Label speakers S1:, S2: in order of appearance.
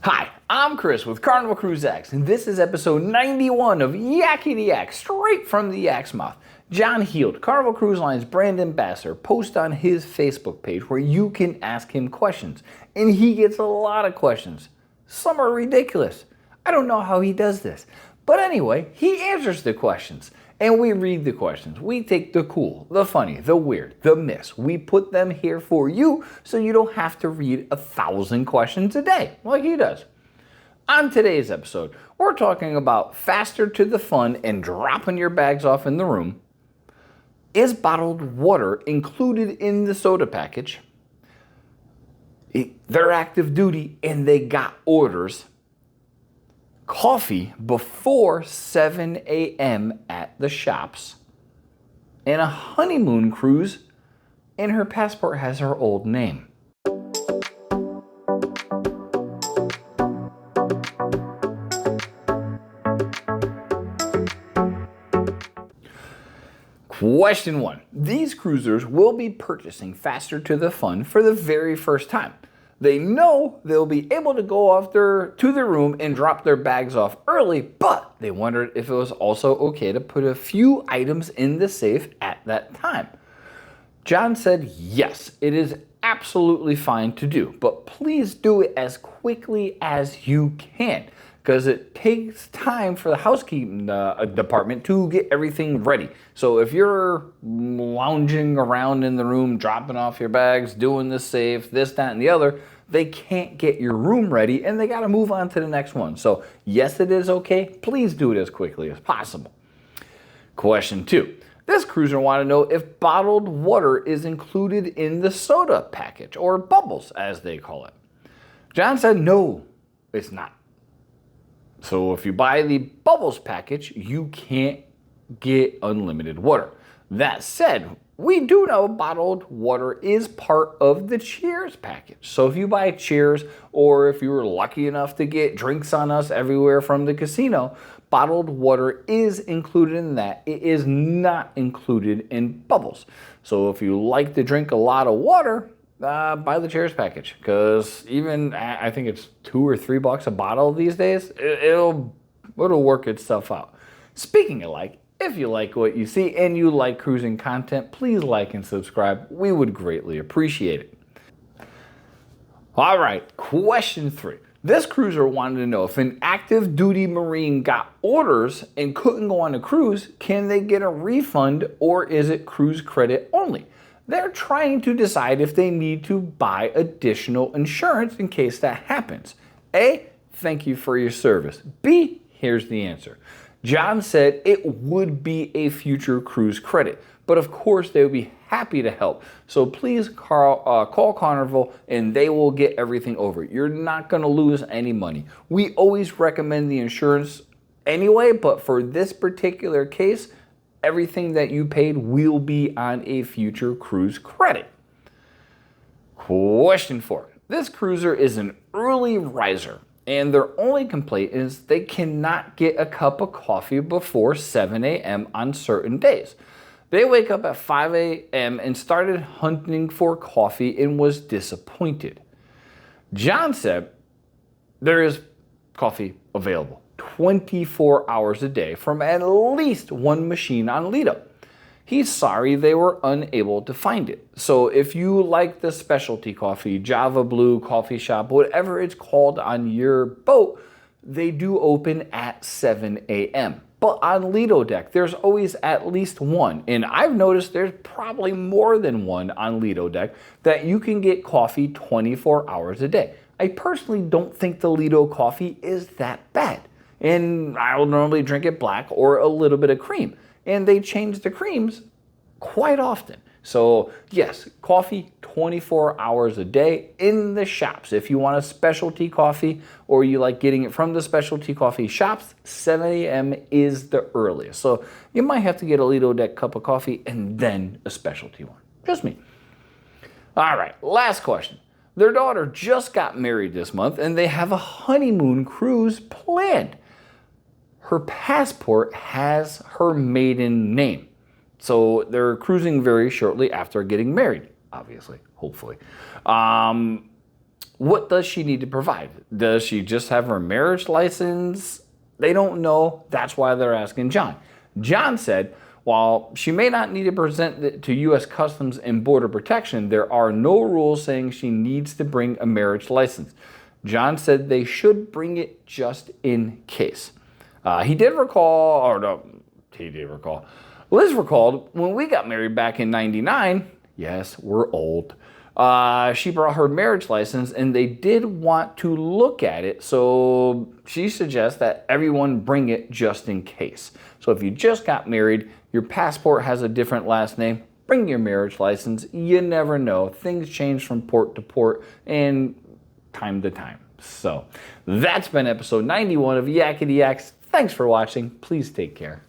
S1: Hi, I'm Chris with Carnival Cruise X, and this is episode 91 of Yakety-Yak, straight from the Yak's mouth. John Heald, Carnival Cruise Line's brand ambassador, posts on his Facebook page where you can ask him questions, and he gets a lot of questions. Some are ridiculous. I don't know how he does this. But anyway, he answers the questions, and we read the questions. We take the cool, the funny, the weird, the myths. We put them here for you so you don't have to read 1,000 questions a day like he does. On today's episode, we're talking about faster to the fun and dropping your bags off in the room. Is bottled water included in the soda package? They're active duty and they got orders. Coffee before 7 a.m. at the shops, and a honeymoon cruise, and her passport has her old name. Question 1. These cruisers will be purchasing faster to the fun for the very first time. They know they'll be able to go off to their room and drop their bags off early, but they wondered if it was also okay to put a few items in the safe at that time. John said yes, it is absolutely fine to do, but please do it as quickly as you can, because it takes time for the housekeeping department to get everything ready. So if you're lounging around in the room, dropping off your bags, doing the safe, this, that, and the other, they can't get your room ready and they got to move on to the next one. So yes, it is okay. Please do it as quickly as possible. Question 2. This cruiser wanted to know if bottled water is included in the soda package, or bubbles as they call it. John said no, it's not. So if you buy the bubbles package, you can't get unlimited water. That said, we do know bottled water is part of the Cheers package. So if you buy Cheers, or if you were lucky enough to get drinks on us everywhere from the casino, bottled water is included in that. It is not included in bubbles. So if you like to drink a lot of water, buy the Cheers package, because even I think it's $2 or $3 a bottle these days. It'll work itself out. Speaking of like, if you like what you see and you like cruising content, please like and subscribe. We would greatly appreciate it. All right, question 3. This cruiser wanted to know if an active duty Marine got orders and couldn't go on a cruise, can they get a refund, or is it cruise credit only? They're trying to decide if they need to buy additional insurance in case that happens. A, thank you for your service. B, here's the answer. John said it would be a future cruise credit, but of course they would be happy to help. So please call Carnival and they will get everything over. You're not going to lose any money. We always recommend the insurance anyway, but for this particular case, everything that you paid will be on a future cruise credit. Question 4. This cruiser is an early riser, and their only complaint is they cannot get a cup of coffee before 7 a.m. on certain days. They wake up at 5 a.m. and started hunting for coffee and was disappointed. John said there is coffee available 24 hours a day from at least one machine on Lido. He's sorry they were unable to find it. So if you like the specialty coffee, Java Blue, Coffee Shop, whatever it's called on your boat, they do open at 7 a.m. But on Lido Deck, there's always at least one. And I've noticed there's probably more than one on Lido Deck that you can get coffee 24 hours a day. I personally don't think the Lido coffee is that bad. And I'll normally drink it black or a little bit of cream. And they change the creams quite often. So yes, coffee 24 hours a day in the shops. If you want a specialty coffee or you like getting it from the specialty coffee shops, 7 a.m. is the earliest. So you might have to get a Lido Deck cup of coffee and then a specialty one. Just me. All right, last question. Their daughter just got married this month and they have a honeymoon cruise planned. Her passport has her maiden name. So they're cruising very shortly after getting married, obviously, hopefully. What does she need to provide? Does she just have her marriage license? They don't know. That's why they're asking John. John said, while she may not need to present it to U.S. Customs and Border Protection, there are no rules saying she needs to bring a marriage license. John said they should bring it just in case. He did recall. Liz recalled when we got married back in '99. Yes, we're old. She brought her marriage license and they did want to look at it. So she suggests that everyone bring it just in case. So if you just got married, your passport has a different last name, bring your marriage license. You never know. Things change from port to port and time to time. So that's been episode 91 of Yakety-Yaks. Thanks for watching. Please take care.